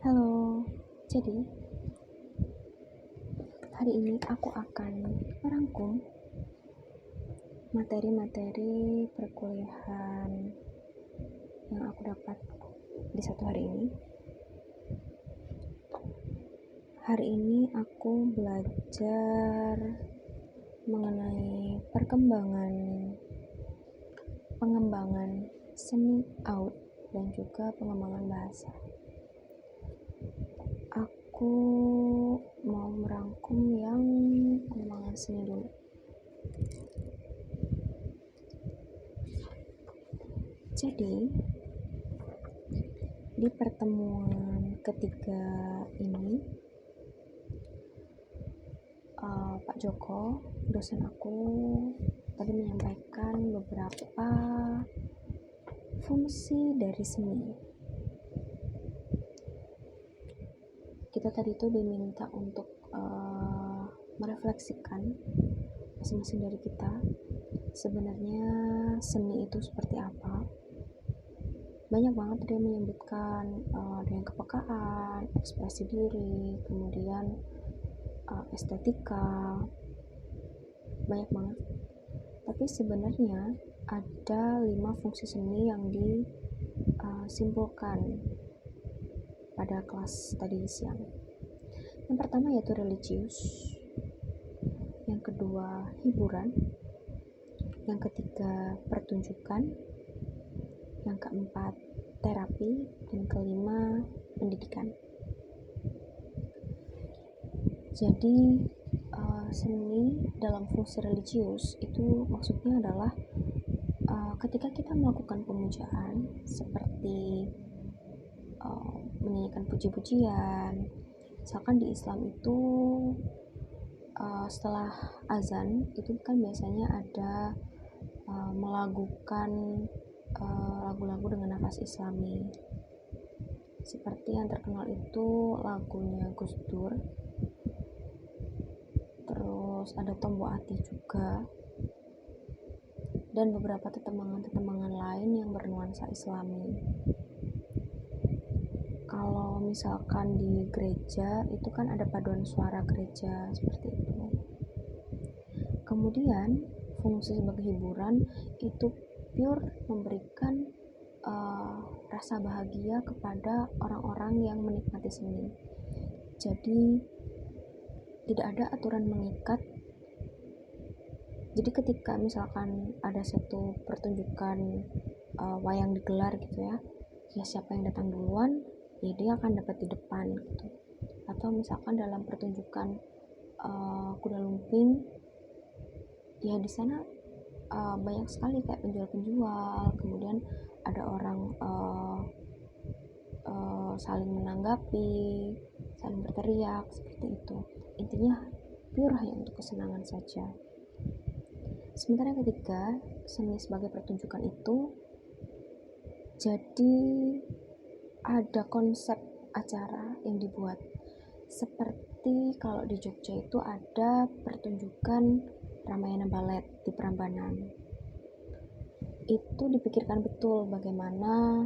Halo, jadi hari ini aku akan merangkum materi-materi perkuliahan yang aku dapat di satu hari ini. Hari ini aku belajar mengenai pengembangan seni out dan juga pengembangan bahasa. Aku mau merangkum yang pengembangan seni dulu. Jadi, di pertemuan ketiga ini, Pak Joko, dosen aku, tadi menyampaikan beberapa fungsi dari seni. Kita tadi itu diminta untuk merefleksikan masing-masing dari kita sebenarnya seni itu seperti apa. Banyak banget dia menyebutkan dengan kepekaan, ekspresi diri, kemudian estetika, banyak banget. Tapi sebenarnya ada 5 fungsi seni yang disimpulkan pada kelas tadi siang. Yang pertama yaitu religius, yang kedua hiburan, yang ketiga pertunjukan, yang keempat terapi, dan kelima pendidikan. Jadi seni dalam fungsi religius itu maksudnya adalah ketika kita melakukan pemujaan seperti menyanyikan puji-pujian. Misalkan di Islam itu setelah azan itu kan biasanya ada melakukan lagu-lagu dengan nafas Islami. Seperti yang terkenal itu lagunya Gus Dur, terus ada Tombo Ati juga, dan beberapa tetembangan lain yang bernuansa Islami. Kalau misalkan di gereja itu kan ada paduan suara gereja seperti itu. Kemudian fungsi sebagai hiburan itu pure memberikan rasa bahagia kepada orang-orang yang menikmati seni. Jadi tidak ada aturan mengikat. Jadi ketika misalkan ada satu pertunjukan wayang digelar gitu ya siapa yang datang duluan ya dia akan dapat di depan gitu. Atau misalkan dalam pertunjukan kuda lumping ya di sana banyak sekali kayak penjual-penjual, kemudian ada orang saling menanggapi, saling berteriak seperti itu. Intinya pure hanya untuk kesenangan saja. Sementara yang ketiga, seni sebagai pertunjukan itu jadi ada konsep acara yang dibuat. Seperti kalau di Jogja itu ada pertunjukan Ramayana Ballet di Prambanan. Itu dipikirkan betul bagaimana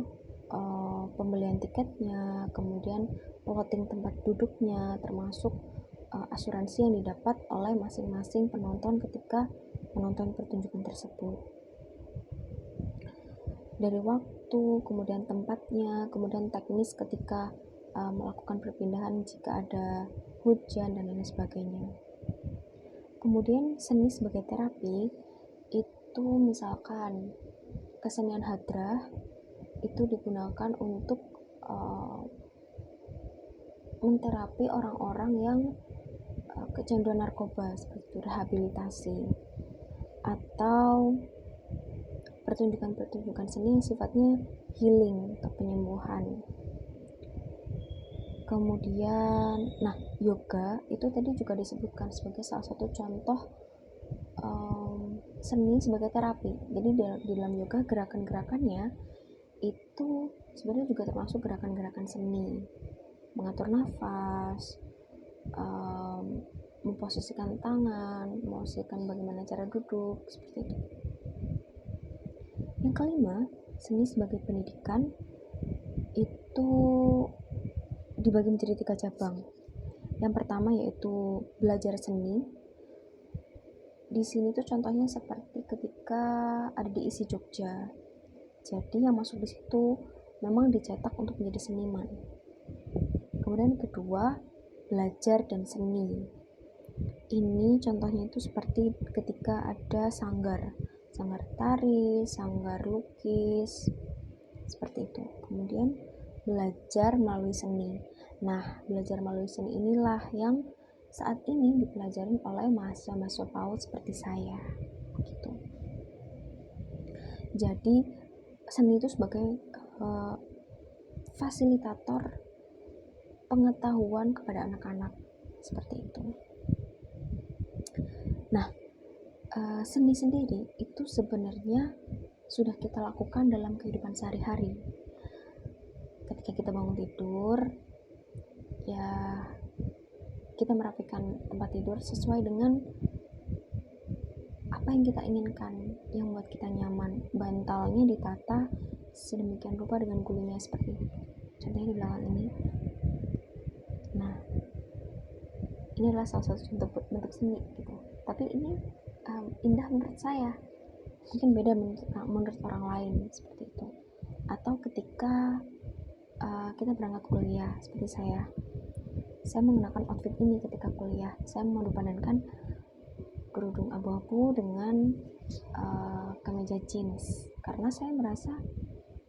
pembelian tiketnya, kemudian plotting tempat duduknya, termasuk asuransi yang didapat oleh masing-masing penonton ketika menonton pertunjukan tersebut. Dari waktu, kemudian tempatnya, kemudian teknis ketika melakukan perpindahan jika ada hujan dan lain sebagainya. Kemudian seni sebagai terapi itu misalkan kesenian hadrah itu digunakan untuk menterapi orang-orang yang kecanduan narkoba seperti itu, rehabilitasi, atau pertunjukan seni yang sifatnya healing atau penyembuhan. Kemudian yoga itu tadi juga disebutkan sebagai salah satu contoh seni sebagai terapi. Jadi di dalam yoga gerakan-gerakannya itu sebenarnya juga termasuk gerakan-gerakan seni, mengatur nafas, memposisikan tangan, memposisikan bagaimana cara duduk seperti itu. Yang kelima, seni sebagai pendidikan itu dibagi menjadi 3 cabang. Yang pertama yaitu belajar seni. Di sini tuh contohnya seperti ketika ada di ISI Jogja. Jadi yang masuk di situ memang dicetak untuk menjadi seniman. Kemudian yang kedua, belajar dan seni. Ini contohnya itu seperti ketika ada sanggar tari, sanggar lukis, seperti itu. Kemudian belajar melalui seni. Nah, belajar melalui seni inilah yang saat ini dipelajari oleh mahasiswa-mahasiswa PAUD seperti saya. Gitu. Jadi, seni itu sebagai fasilitator pengetahuan kepada anak-anak, seperti itu. Nah, seni sendiri itu sebenarnya sudah kita lakukan dalam kehidupan sehari-hari. Ketika kita bangun tidur, ya kita merapikan tempat tidur sesuai dengan apa yang kita inginkan, yang membuat kita nyaman. Bantalnya ditata sedemikian rupa dengan gulingnya seperti itu. Contohnya di belakang ini. Nah, ini adalah salah satu bentuk seni gitu. Tapi ini indah menurut saya. Mungkin beda menurut orang lain seperti itu. Atau ketika kita berangkat kuliah seperti saya menggunakan outfit ini ketika kuliah. Saya memadupadankan kerudung abu-abu dengan kemeja jeans karena saya merasa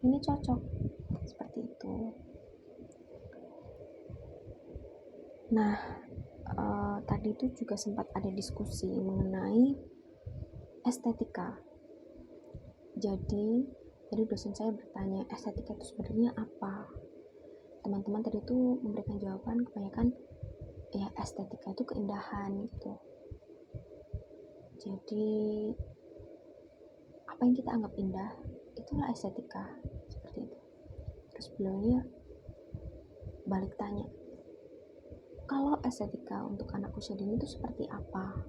ini cocok seperti itu. Nah, tadi itu juga sempat ada diskusi mengenai estetika. Jadi tadi dosen saya bertanya, estetika itu sebenarnya apa? Teman-teman tadi itu memberikan jawaban kebanyakan ya estetika itu keindahan gitu. Jadi apa yang kita anggap indah itulah estetika, seperti itu. Terus beliaunya balik tanya, kalau estetika untuk anak usia dini itu seperti apa?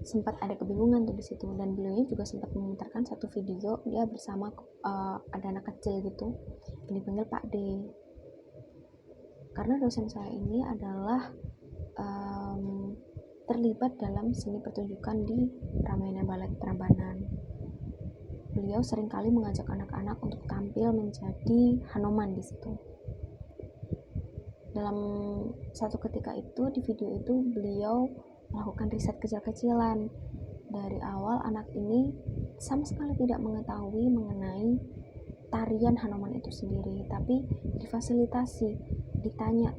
Sempat ada kebingungan tuh di situ, dan beliaunya juga sempat memutarkan satu video dia bersama ada anak kecil gitu yang dipanggil Pak D. Karena dosen saya ini adalah terlibat dalam seni pertunjukan di Ramayana Ballet Prambanan. Beliau seringkali mengajak anak-anak untuk tampil menjadi Hanuman di situ. Dalam satu ketika itu, di video itu beliau melakukan riset kecil-kecilan. Dari awal anak ini sama sekali tidak mengetahui mengenai tarian Hanuman itu sendiri, tapi difasilitasi, ditanya,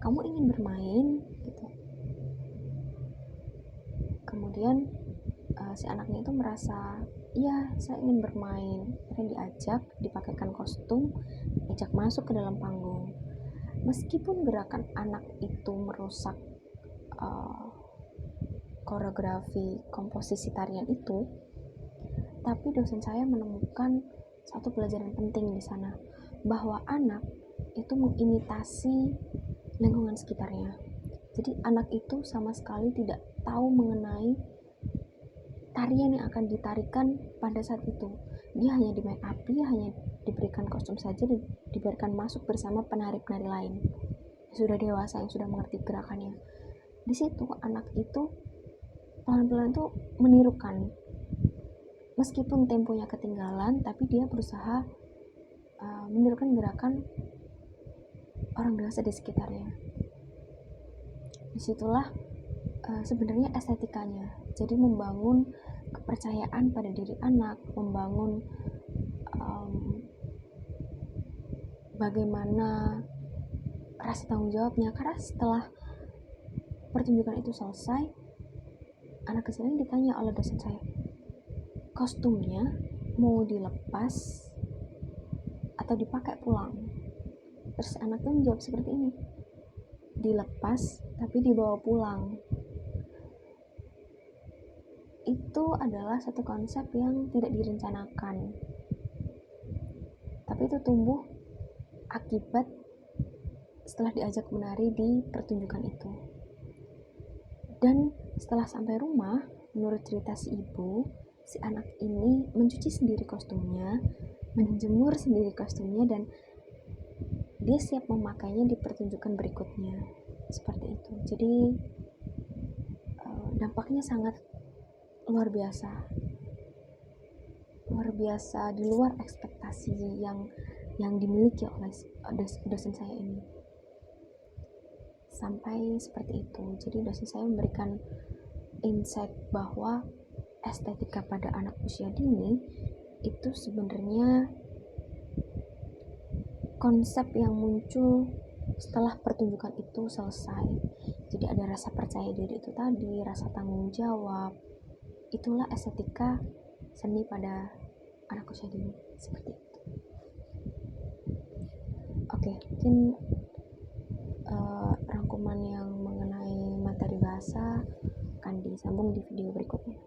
kamu ingin bermain? Gitu. Kemudian si anaknya itu merasa, iya saya ingin bermain. Akhirnya diajak, dipakaikan kostum, diajak masuk ke dalam panggung. Meskipun gerakan anak itu merusak koreografi komposisi tarian itu, tapi dosen saya menemukan satu pelajaran penting di sana, bahwa anak itu mengimitasi lingkungan sekitarnya. Jadi anak itu sama sekali tidak tahu mengenai tarian yang akan ditarikan pada saat itu. Dia hanya di make up, dia hanya diberikan kostum saja dan dibiarkan masuk bersama penari-penari lain yang sudah dewasa, yang sudah mengerti gerakannya. Di situ anak itu pelan-pelan tuh menirukan, meskipun temponya ketinggalan, tapi dia berusaha menirukan gerakan orang dewasa di sekitarnya. Disitulah sebenarnya estetikanya. Jadi membangun kepercayaan pada diri anak, membangun bagaimana rasa tanggung jawabnya. Karena setelah pertunjukan itu selesai, anak kecil ini ditanya oleh dosen saya, kostumnya mau dilepas atau dipakai pulang? Terus anak itu menjawab seperti ini, dilepas tapi dibawa pulang. Itu adalah satu konsep yang tidak direncanakan, tapi itu tumbuh akibat setelah diajak menari di pertunjukan itu. Dan setelah sampai rumah, menurut cerita si ibu, si anak ini mencuci sendiri kostumnya, menjemur sendiri kostumnya, dan dia siap memakainya di pertunjukan berikutnya, seperti itu. Jadi dampaknya sangat luar biasa di luar ekspektasi yang dimiliki oleh dosen saya ini. Sampai seperti itu. Jadi dosen saya memberikan insight bahwa estetika pada anak usia dini itu sebenarnya konsep yang muncul setelah pertunjukan itu selesai. Jadi ada rasa percaya diri itu tadi, rasa tanggung jawab. Itulah estetika seni pada anak usia dini, seperti itu. Oke, mungkin rangkuman yang mengenai materi bahasa akan disambung di video berikutnya.